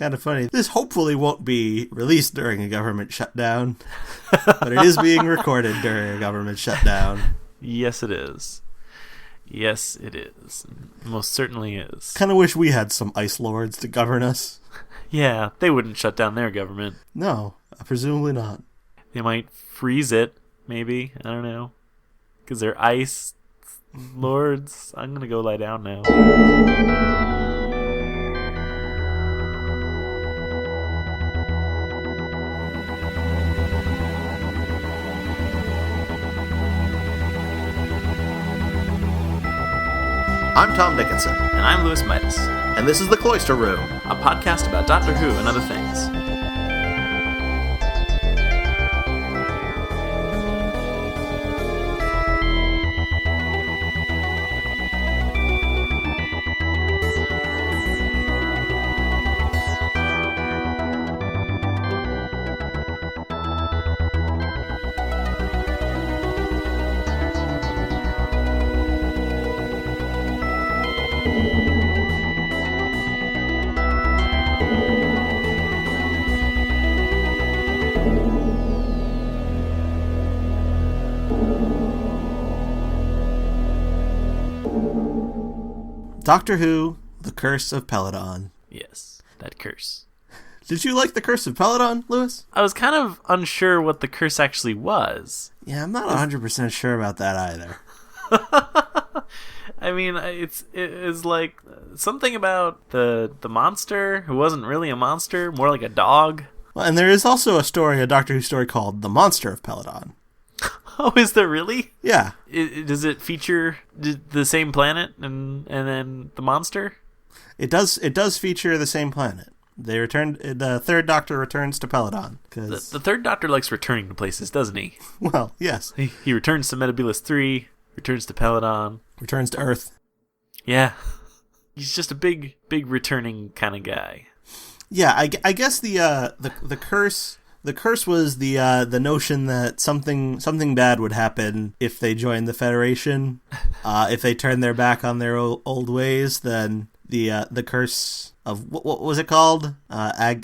kind of funny. This hopefully won't be released during a government shutdown, but it is being recorded during a government shutdown. Yes, it is. Yes, it is. Most certainly is. Kind of wish we had some ice lords to govern us. Yeah, they wouldn't shut down their government. No, presumably not. They might freeze it, maybe. I don't know. Because they're ice lords. I'm going to go lie down now. I'm Tom Dickinson. And I'm Louis Midas. And this is the Cloister Room, a podcast about Doctor Who and other things. Doctor Who, The Curse of Peladon. Yes, that curse. Did you like The Curse of Peladon, Louis? I was kind of unsure what the curse actually was. Yeah, I'm not 100% sure about that either. I mean, it is like something about the monster who wasn't really a monster, more like a dog. Well, and there is also a Doctor Who story called The Monster of Peladon. Oh, is there really? Yeah. Does it feature the same planet and then the monster? It does feature the same planet. The third Doctor returns to Peladon. The third Doctor likes returning to places, doesn't he? Well, yes. He returns to Metebelis 3, returns to Peladon. Returns to Earth. Yeah. He's just a big returning kind of guy. Yeah, I guess the curse... The curse was the notion that something bad would happen if they joined the Federation. If they turned their back on their old ways, then the curse of what was it called? Something.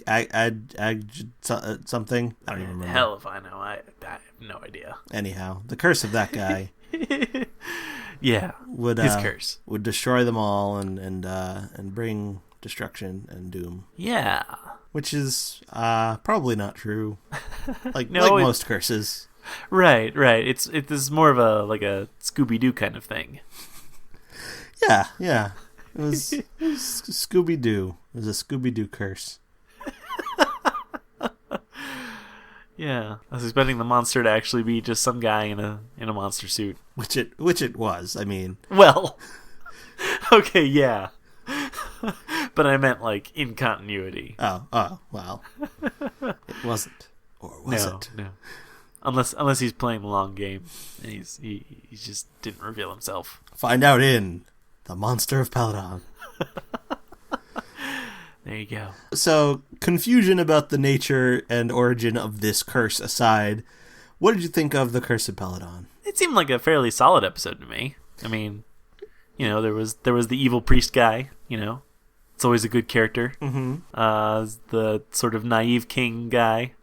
I don't even remember. Hell if I know. I have no idea. Anyhow, the curse of that guy. Yeah. His curse would destroy them all and bring destruction and doom. Yeah. Which is probably not true. Like most curses. Right. It's more of a Scooby-Doo kind of thing. Yeah. It was Scooby-Doo. It was a Scooby-Doo curse. Yeah. I was expecting the monster to actually be just some guy in a monster suit. Which it was. I mean. Well. Okay, yeah. But I meant like in continuity. Oh, well. It wasn't. Or was it? No. Unless he's playing the long game and he just didn't reveal himself. Find out in The Monster of Peladon. There you go. So, confusion about the nature and origin of this curse aside, what did you think of The Curse of Peladon? It seemed like a fairly solid episode to me. I mean, there was the evil priest guy, It's always a good character. Mm-hmm. The sort of naive king guy.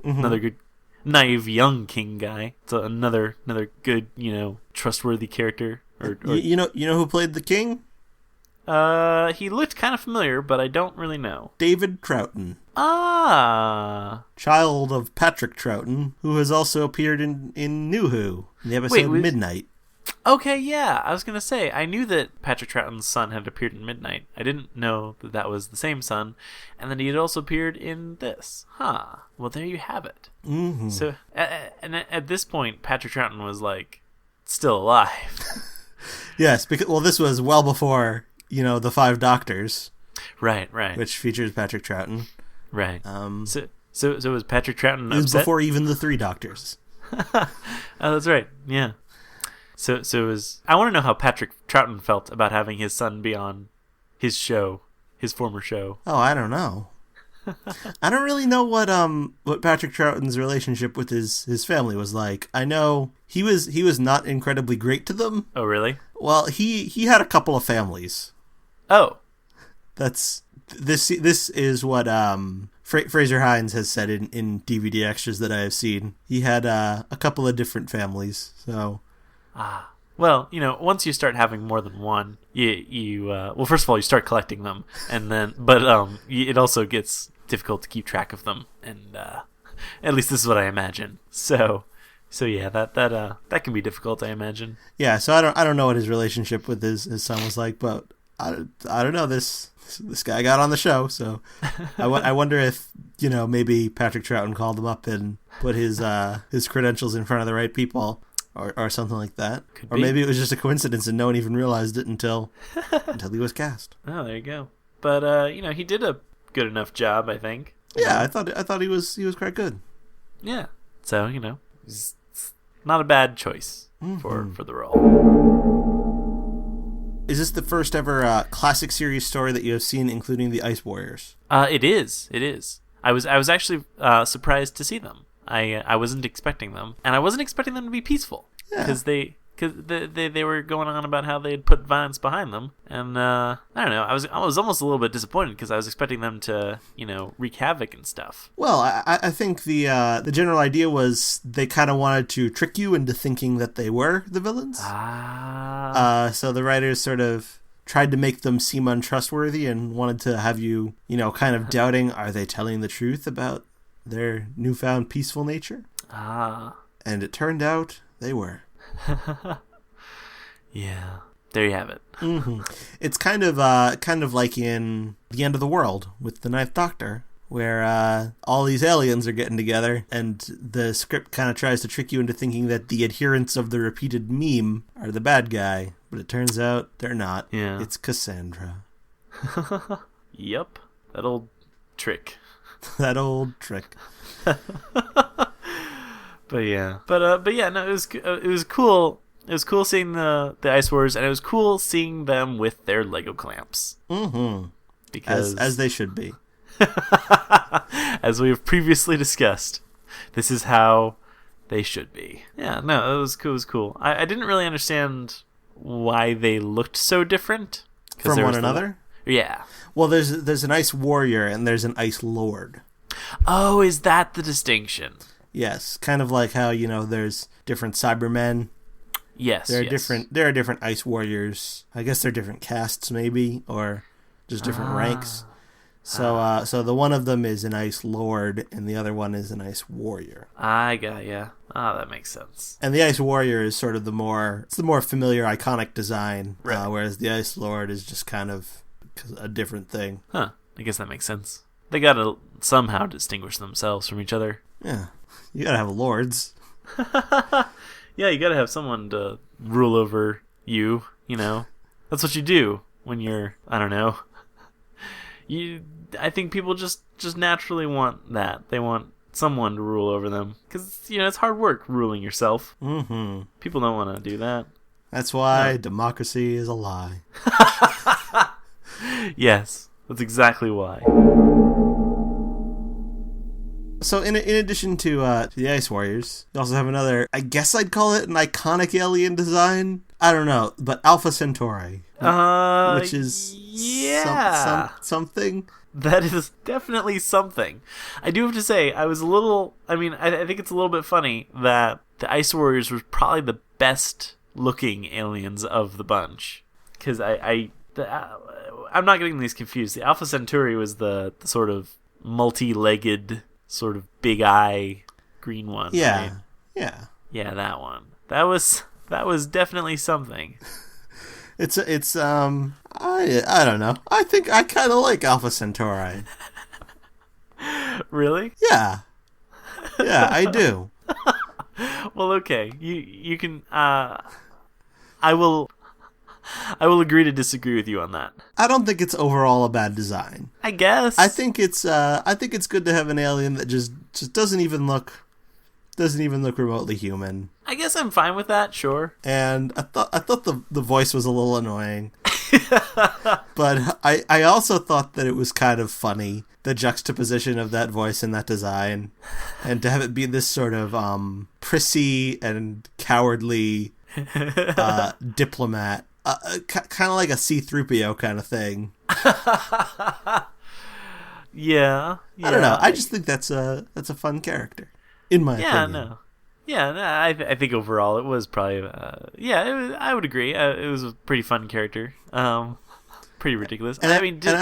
Mm-hmm. Another good naive young king guy. So another good, trustworthy character. You know who played the king? He looked kind of familiar, but I don't really know. David Troughton. Ah. Child of Patrick Troughton, who has also appeared in New Who, in the episode Midnight. Okay, yeah. I was going to say, I knew that Patrick Troughton's son had appeared in Midnight. I didn't know that was the same son, and that he had also appeared in this. Huh. Well, there you have it. Mm-hmm. So, and at this point, Patrick Troughton was, still alive. Yes, because this was well before, the Five Doctors. Right. Which features Patrick Troughton. Right. So was Patrick Troughton upset? It was before even the Three Doctors. Oh, that's right. Yeah. So it was. I want to know how Patrick Troughton felt about having his son be on his show, his former show. Oh, I don't know. I don't really know what Patrick Troughton's relationship with his family was like. I know he was not incredibly great to them. Oh, really? Well, he had a couple of families. Oh, that's this is what Fraser Hines has said in DVD extras that I have seen. He had a couple of different families, so. Well, once you start having more than one, you well, first of all, you start collecting them, and then, but it also gets difficult to keep track of them, and at least this is what I imagine. So yeah, that can be difficult, I imagine. Yeah, so I don't know what his relationship with his son was like, but I don't know. This guy got on the show, so I wonder if maybe Patrick Troughton called him up and put his credentials in front of the right people. Or something like that. Or maybe it was just a coincidence and no one even realized it until he was cast. Oh, there you go. But he did a good enough job, I think. Yeah, I thought he was quite good. Yeah. So, it's not a bad choice for the role. Is this the first ever classic series story that you have seen, including the Ice Warriors? It is. I was actually surprised to see them. I wasn't expecting them, and I wasn't expecting them to be peaceful because they were going on about how they had put violence behind them, and I don't know. I was almost a little bit disappointed because I was expecting them to wreak havoc and stuff. Well, I think the general idea was they kind of wanted to trick you into thinking that they were the villains. So the writers sort of tried to make them seem untrustworthy and wanted to have you kind of doubting, are they telling the truth about their newfound peaceful nature? And it turned out they were. Yeah, there you have it. Mm-hmm. It's kind of like in The End of the World with the Ninth Doctor, where all these aliens are getting together, and the script kind of tries to trick you into thinking that the adherents of the repeated meme are the bad guy, but it turns out they're not. Yeah. It's Cassandra. Yep, that old trick. That old trick. But yeah, no, it was cool. It was cool seeing the Ice Warriors, and it was cool seeing them with their Lego clamps. Mm-hmm. Because as they should be. As we have previously discussed, this is how they should be. Yeah, no, it was cool. It was cool. I didn't really understand why they looked so different from one another. Yeah. Well, there's an Ice Warrior and there's an Ice Lord. Oh, is that the distinction? Yes, kind of like how there's different Cybermen. Yes, there are different Ice Warriors. I guess they're different castes, maybe, or just different ranks. So the one of them is an Ice Lord, and the other one is an Ice Warrior. I got ya. That makes sense. And the Ice Warrior is sort of the more familiar, iconic design, right. Whereas the Ice Lord is just kind of a different thing. Huh. I guess that makes sense. They gotta somehow distinguish themselves from each other. Yeah. You gotta have lords. Yeah, you gotta have someone to rule over you, That's what you do when you're, I don't know. I think people just naturally want that. They want someone to rule over them. Because, it's hard work ruling yourself. Mm-hmm. People don't want to do that. That's why democracy is a lie. Yes, that's exactly why. So in addition to the Ice Warriors, you also have another, I guess I'd call it an iconic alien design. I don't know, but Alpha Centauri. Which is something. That is definitely something. I do have to say, I think it's a little bit funny that the Ice Warriors were probably the best looking aliens of the bunch. Because I'm not getting these confused. The Alpha Centauri was the sort of multi-legged, sort of big eye green one. Yeah. Right? Yeah, that one. That was definitely something. I don't know. I think I kind of like Alpha Centauri. Really? Yeah, I do. Well, okay. You can. I will agree to disagree with you on that. I don't think it's overall a bad design. I guess. I think it's good to have an alien that just doesn't even look remotely human. I guess I'm fine with that, sure. And I thought the voice was a little annoying. But I also thought that it was kind of funny, the juxtaposition of that voice and that design, and to have it be this sort of prissy and cowardly diplomat, kind of like a C-3PO kind of thing. Yeah. I don't know. I just think that's a fun character, in my opinion. No. Yeah, no, I think overall it was probably, I would agree. It was a pretty fun character. Pretty ridiculous. And I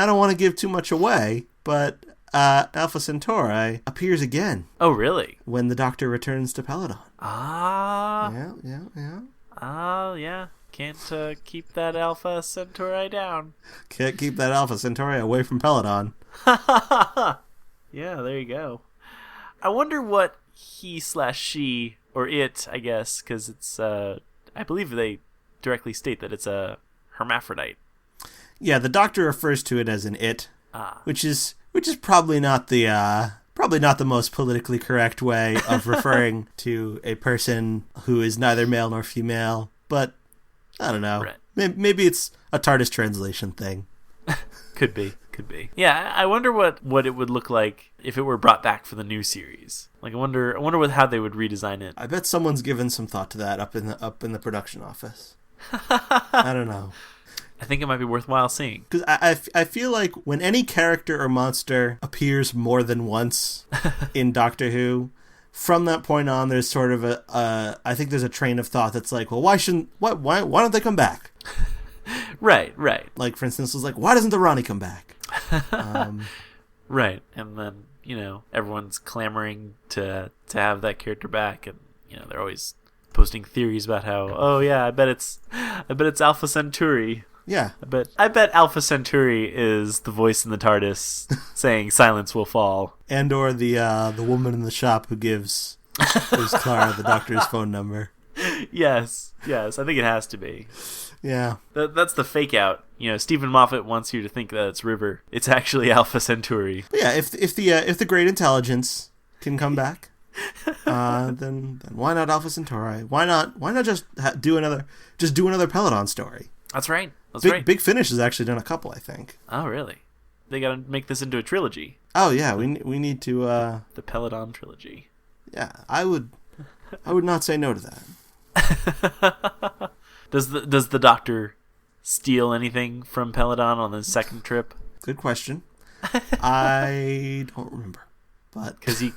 don't want to give too much away, but Alpha Centauri appears again. Oh, really? When the Doctor returns to Peladon. Ah. Yeah. Yeah. Can't keep that Alpha Centauri down. Can't keep that Alpha Centauri away from Peladon. Yeah, there you go. I wonder what he/she, or it, I guess, because it's, I believe they directly state that it's a hermaphrodite. Yeah, the Doctor refers to it as an it, which is probably not the most politically correct way of referring to a person who is neither male nor female, but I don't know. Right. Maybe it's a TARDIS translation thing. Could be. Yeah, I wonder what it would look like if it were brought back for the new series. Like, I wonder how they would redesign it. I bet someone's given some thought to that up in the production office. I don't know. I think it might be worthwhile seeing. Because I feel like when any character or monster appears more than once in Doctor Who, from that point on, there's sort of I think there's a train of thought that's like, well, why don't they come back? Right. Like, for instance, was like, why doesn't the Ronnie come back? Right, and then everyone's clamoring to have that character back, and they're always posting theories about how, oh yeah, I bet it's Alpha Centauri. Yeah, I bet Alpha Centauri is the voice in the TARDIS saying "Silence will fall," or the woman in the shop who gives Clara the Doctor's phone number. Yes, I think it has to be. Yeah, that's the fake out. Stephen Moffat wants you to think that it's River. It's actually Alpha Centauri. But yeah, if the Great Intelligence can come back, then why not Alpha Centauri? Why not just do another Peladon story? That's right. Big Finish has actually done a couple, I think. Oh, really? They got to make this into a trilogy. Oh yeah, we need to the Peladon trilogy. Yeah, I would not say no to that. Does the Doctor steal anything from Peladon on the second trip? Good question. I don't remember, but because he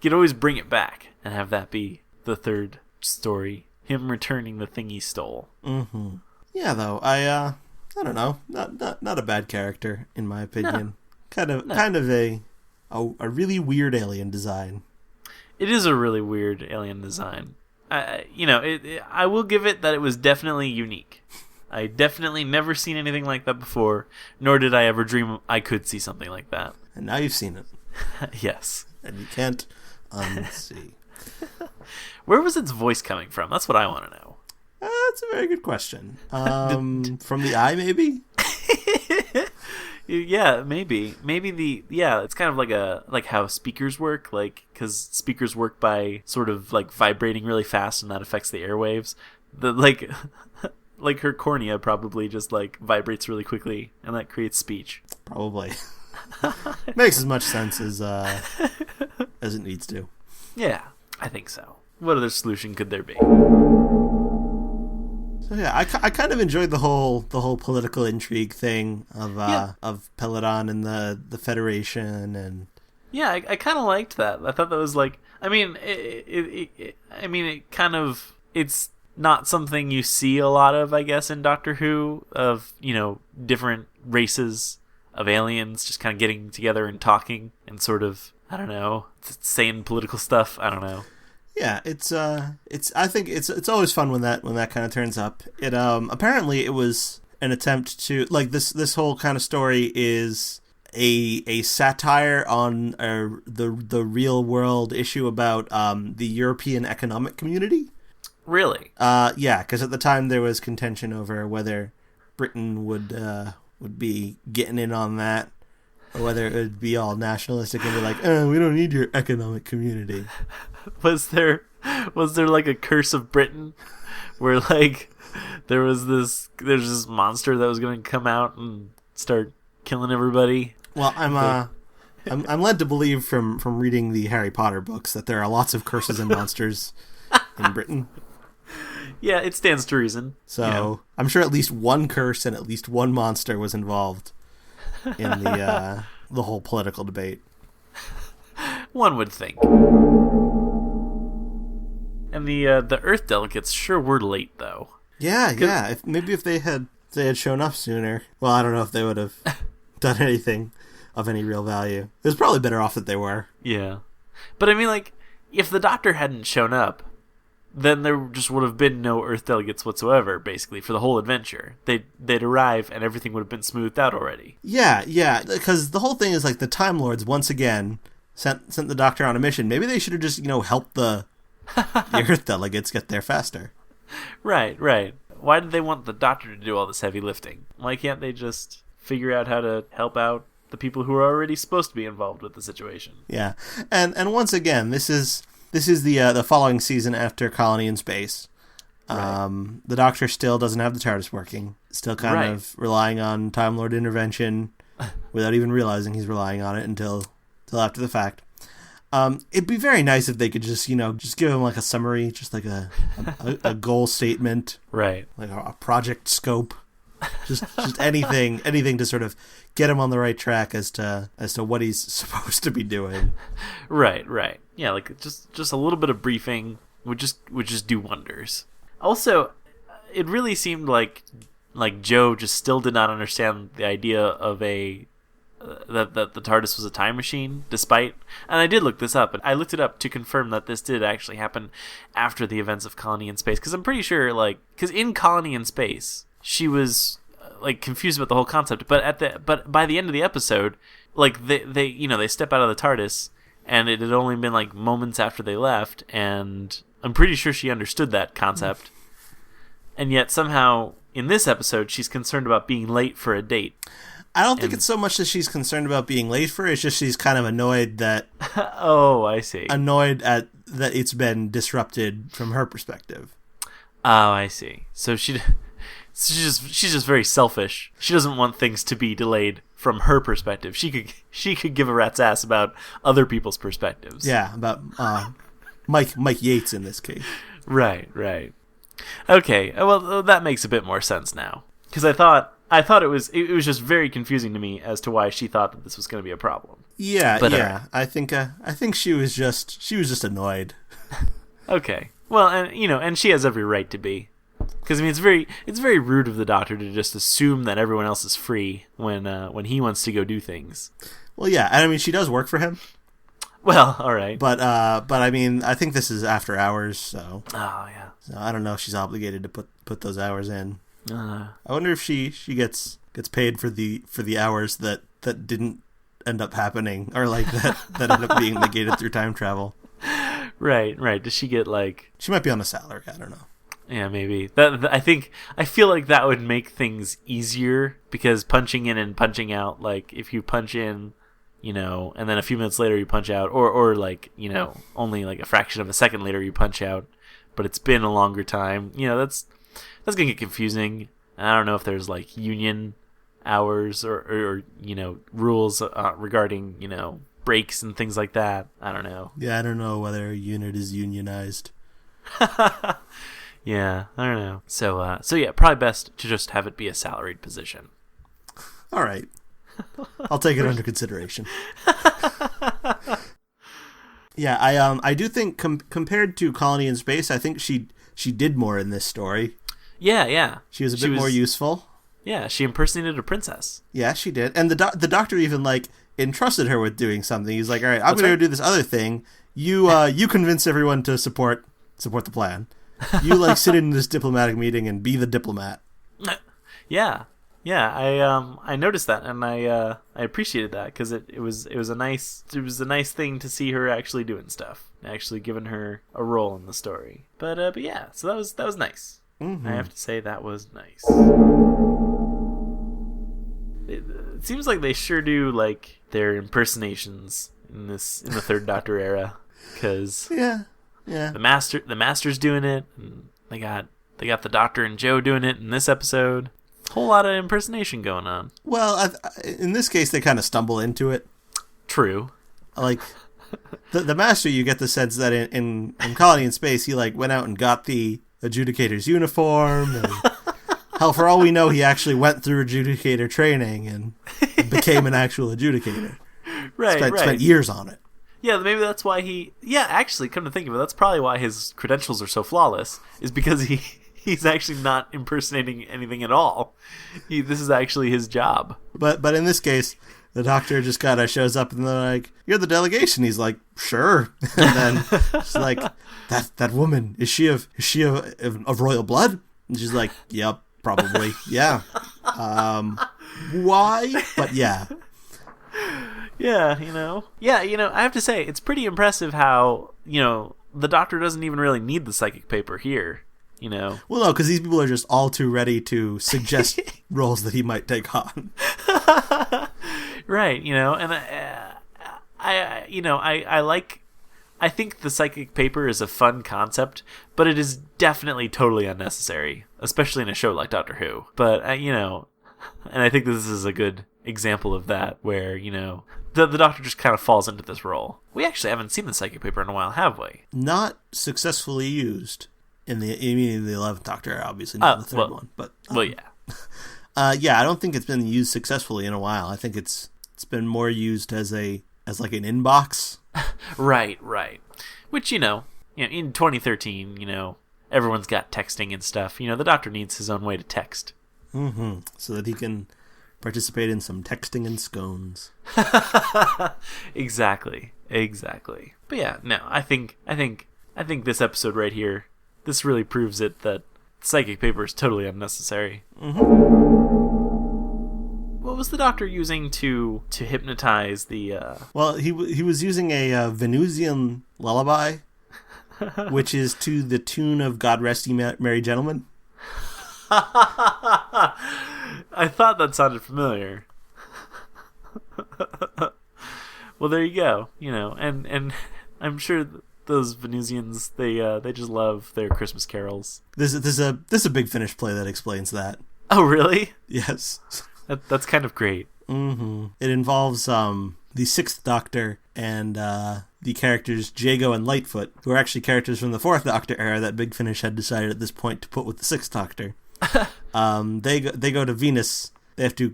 could always bring it back and have that be the third story, him returning the thing he stole. Mm-hmm. Yeah, though I don't know, not a bad character in my opinion. No. Kind of a really weird alien design. It is a really weird alien design. I will give it that it was definitely unique. I definitely never seen anything like that before, nor did I ever dream I could see something like that. And now you've seen it. Yes. And you can't unsee. Where was its voice coming from? That's what I want to know. That's a very good question. From the eye, maybe? Yeah, maybe it's kind of like how speakers work, like, because speakers work by sort of like vibrating really fast, and that affects the airwaves. Like her cornea probably just like vibrates really quickly, and that creates speech. Probably. Makes as much sense as it needs to. Yeah, I think so. What other solution could there be? So yeah, I kind of enjoyed the whole political intrigue thing of Peladon and the Federation, and yeah, I kind of liked that. I thought that was like, it's not something you see a lot of, I guess, in Doctor Who, of different races of aliens just kind of getting together and talking and sort of, I don't know, saying political stuff. I don't know. Yeah, I think it's always fun when that kind of turns up. It apparently it was an attempt to, like, this whole kind of story is a satire on the real world issue about the European Economic Community. Really? Yeah, because at the time there was contention over whether Britain would be getting in on that, or whether it would be all nationalistic and be like, we don't need your economic community. Was there like a curse of Britain, where like there's this monster that was going to come out and start killing everybody? Well, I'm led to believe from reading the Harry Potter books that there are lots of curses and monsters in Britain. Yeah, it stands to reason. So I'm sure at least one curse and at least one monster was involved in the whole political debate. One would think. And the Earth delegates sure were late, though. Yeah. Maybe if they had shown up sooner. Well, I don't know if they would have done anything of any real value. It was probably better off that they were. Yeah. But I mean, like, if the Doctor hadn't shown up, then there just would have been no Earth delegates whatsoever, basically, for the whole adventure. They'd arrive, and everything would have been smoothed out already. Yeah, because the whole thing is, like, the Time Lords, once again, sent the Doctor on a mission. Maybe they should have just, helped the Earth delegates get there faster. Right. Why did they want the Doctor to do all this heavy lifting? Why can't they just figure out how to help out the people who are already supposed to be involved with the situation? Yeah, and once again, this is the following season after Colony in Space. Right. The Doctor still doesn't have the TARDIS working. Still kind of relying on Time Lord intervention without even realizing he's relying on it until after the fact. It'd be very nice if they could just give him like a summary, just like a goal statement, right? Like a project scope, just anything to sort of get him on the right track as to what he's supposed to be doing. Right. Yeah, like just a little bit of briefing would just do wonders. Also, it really seemed like Joe just still did not understand the idea of that the TARDIS was a time machine, despite, and I did look this up, and I looked it up to confirm that this did actually happen after the events of Colony in Space, because I'm pretty sure, because in Colony in Space, she was confused about the whole concept, but by the end of the episode, they step out of the TARDIS, and it had only been moments after they left, and I'm pretty sure she understood that concept, and yet somehow in this episode she's concerned about being late for a date. I don't think it's so much that she's concerned about being late for it. It's just she's kind of annoyed that... Oh, I see. Annoyed at that it's been disrupted from her perspective. Oh, I see. So she's just very selfish. She doesn't want things to be delayed from her perspective. She could give a rat's ass about other people's perspectives. Yeah, about Mike Yates in this case. Right. Okay, well, that makes a bit more sense now. Because I thought it was just very confusing to me as to why she thought that this was going to be a problem. Yeah. I think she was just annoyed. Okay. Well, and she has every right to be, because I mean it's very rude of the Doctor to just assume that everyone else is free when he wants to go do things. Well, yeah, and I mean she does work for him. Well, all right. But I mean I think this is after hours, so. Oh yeah. So I don't know if she's obligated to put those hours in. I wonder if she gets paid for the hours that didn't end up happening, or that ended up being negated through time travel. Right. Does she get She might be on a salary. I don't know. Yeah, maybe. I feel like that would make things easier, because punching in and punching out, if you punch in, and then a few minutes later you punch out, or only a fraction of a second later you punch out, but it's been a longer time. That's gonna get confusing. I don't know if there's union hours or rules regarding breaks and things like that. I don't know. Yeah, I don't know whether a unit is unionized. Yeah, I don't know. So yeah, probably best to just have it be a salaried position. All right, I'll take it under consideration. Yeah, I do think compared to Colony in Space, I think she did more in this story. Yeah. She was a bit more useful. Yeah, she impersonated a princess. Yeah, she did. And the Doctor even entrusted her with doing something. He's like, all right, I'm going to go do this other thing. You convince everyone to support the plan. You sit in this diplomatic meeting and be the diplomat. Yeah. I noticed that, and I appreciated that, because it was a nice thing to see her actually doing stuff, actually giving her a role in the story. But yeah, so that was nice. Mm-hmm. I have to say that was nice. It seems like they sure do their impersonations in the Third Doctor era, because yeah, the Master's doing it, and they got the Doctor and Joe doing it in this episode. Whole lot of impersonation going on. Well, in this case, they kind of stumble into it. True. The Master, you get the sense that in Colony in Space, he went out and got the adjudicator's uniform, and Hell, for all we know, he actually went through adjudicator training and became an actual adjudicator. Right, Spent years on it. Yeah, maybe that's why he... Yeah, actually, come to think of it, that's probably why his credentials are so flawless, is because he's actually not impersonating anything at all. This is actually his job. But in this case, the doctor just kind of shows up and they're like, "You're the delegation." He's like, "Sure." And then she's like, "That woman, is she of royal blood?" And she's like, "Yep, probably, yeah." Why? But yeah. Yeah, I have to say, it's pretty impressive how, the doctor doesn't even really need the psychic paper here, Well, no, because these people are just all too ready to suggest roles that he might take on. Right, and I think the psychic paper is a fun concept, but it is definitely totally unnecessary, especially in a show like Doctor Who. But, and I think this is a good example of that, where, the doctor just kind of falls into this role. We actually haven't seen the psychic paper in a while, have we? Not successfully used in the 11th Doctor, obviously not the third one. But yeah. Yeah, I don't think it's been used successfully in a while. I think it's been more used as like an inbox. Right. Which, in 2013, everyone's got texting and stuff. The doctor needs his own way to text. Mm-hmm. So that he can participate in some texting and scones. Exactly. But yeah, no, I think this episode right here, this really proves it that psychic paper is totally unnecessary. Mm-hmm. What was the doctor using to hypnotize the? Well, he was using a Venusian lullaby, which is to the tune of "God Rest Ye Merry Gentlemen." I thought that sounded familiar. Well, there you go. And I'm sure those Venusians, they just love their Christmas carols. There's a Big Finish play that explains that. Oh, really? Yes. That's kind of great. Mm-hmm. It involves the Sixth Doctor and the characters Jago and Lightfoot, who are actually characters from the Fourth Doctor era that Big Finish had decided at this point to put with the Sixth Doctor. They go to Venus. They have to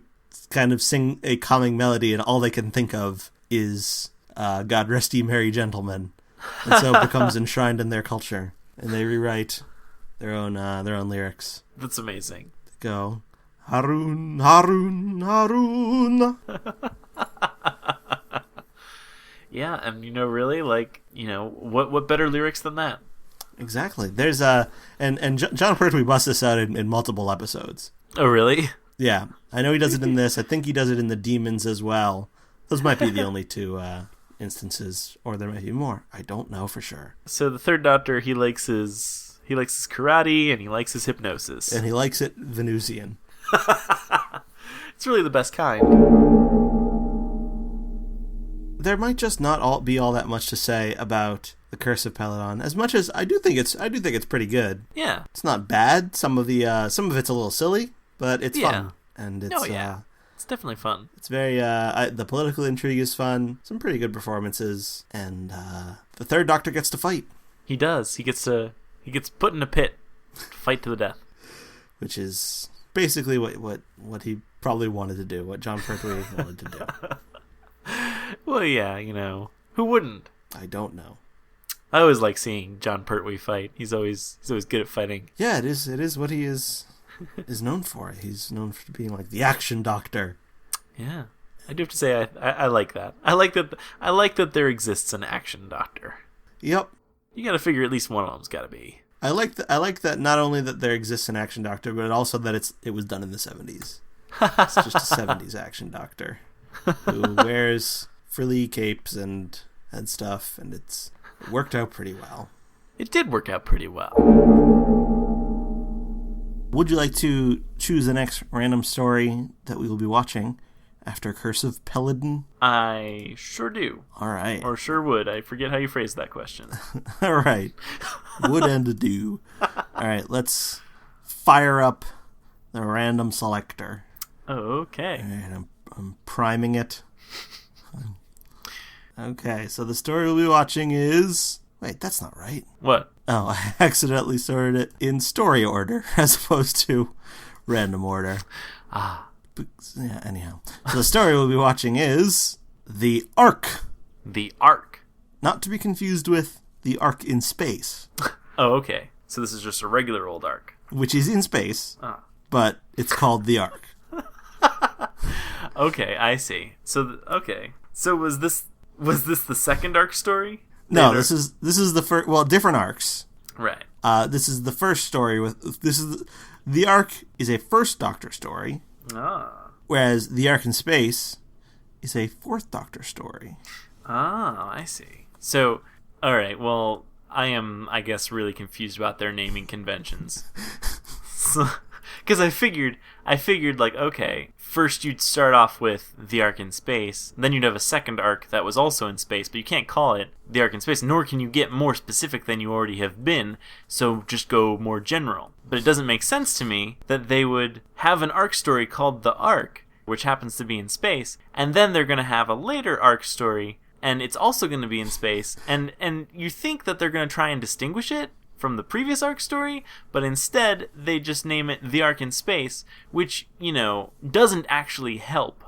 kind of sing a calming melody, and all they can think of is "God Rest Ye Merry Gentlemen," and so it becomes enshrined in their culture, and they rewrite their own lyrics. That's amazing. They go, Harun, Harun, Harun. Yeah, and really, what better lyrics than that? Exactly. There's and John Pertwee busts this out in multiple episodes. Oh, really? Yeah, I know he does it in this. I think he does it in the Demons as well. Those might be the only two instances, or there might be more. I don't know for sure. So the Third Doctor, he likes his karate and he likes his hypnosis, and he likes it Venusian. It's really the best kind. There might just not be all that much to say about The Curse of Peladon, as much as I do think it's pretty good. Yeah, it's not bad. Some of it's a little silly, but it's fun, and it's it's definitely fun. It's very the political intrigue is fun. Some pretty good performances, and the Third Doctor gets to fight. He does. He gets put in a pit to fight to the death, which is basically what he probably wanted to do. What John Pertwee wanted to do. Well, yeah, who wouldn't? I don't know. I always like seeing John Pertwee fight. He's always good at fighting. Yeah, it is what he is known for. He's known for being like the action doctor. Yeah, I do have to say I like that. I like that there exists an action doctor. Yep. You got to figure at least one of them's got to be. I like that not only that there exists an action doctor, but also that it was done in the 70s. It's just a 70s action doctor who wears frilly capes and stuff, and it worked out pretty well. It did work out pretty well. Would you like to choose the next random story that we will be watching after Curse of Peladon? I sure do. All right. Or sure would. I forget how you phrased that question. All right. Would and do. All right, let's fire up the random selector. Okay. All right, I'm priming it. Okay, so the story we'll be watching is... Wait, that's not right. What? Oh, I accidentally sorted it in story order as opposed to random order. Ah. Yeah, anyhow. So the story we'll be watching is The Ark. The Ark. Not to be confused with The Ark in Space. Oh, okay. So this is just a regular old Ark. Which is in space, but it's called The Ark. Okay, I see. So, So was this the second Ark story? No, this is the first. Well, different arcs. Right. This is the first story The Ark is a first Doctor story. Whereas The Ark in Space is a fourth Doctor story. I see. So, all right. Well, I am, I guess, really confused about their naming conventions. Because I figured, like, okay, first you'd start off with The Ark in Space, then you'd have a second arc that was also in space, but you can't call it The Ark in Space, nor can you get more specific than you already have been, so just go more general. But it doesn't make sense to me that they would have an arc story called The Ark, which happens to be in space, and then they're going to have a later arc story, and it's also going to be in space, and you think that they're going to try and distinguish it from the previous arc story, but instead they just name it The Ark in Space, which, doesn't actually help.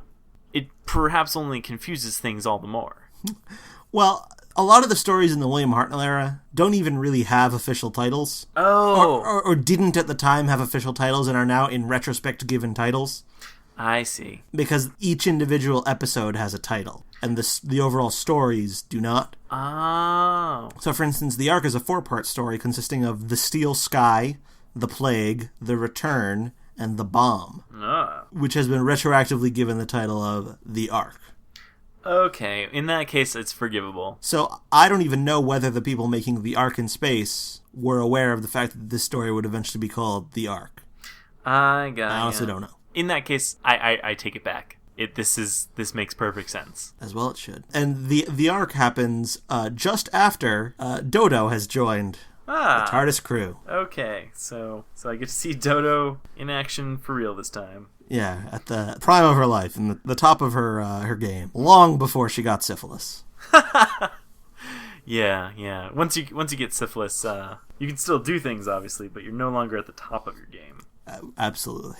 It perhaps only confuses things all the more. Well, a lot of the stories in the William Hartnell era don't even really have official titles. Oh. Or didn't at the time have official titles and are now in retrospect given titles. I see. Because each individual episode has a title, and the overall stories do not. Oh. So, for instance, The Ark is a 4-part story consisting of The Steel Sky, The Plague, The Return, and The Bomb, which has been retroactively given the title of The Ark. Okay, in that case, it's forgivable. So, I don't even know whether the people making The Ark in Space were aware of the fact that this story would eventually be called The Ark. I honestly don't know. In that case, I take it back. This makes perfect sense. As well it should. And the arc happens just after Dodo has joined the TARDIS crew. Okay, so I get to see Dodo in action for real this time. Yeah, at the prime of her life, and the top of her game, long before she got syphilis. Yeah. Once you get syphilis, you can still do things, obviously, but you're no longer at the top of your game. Absolutely.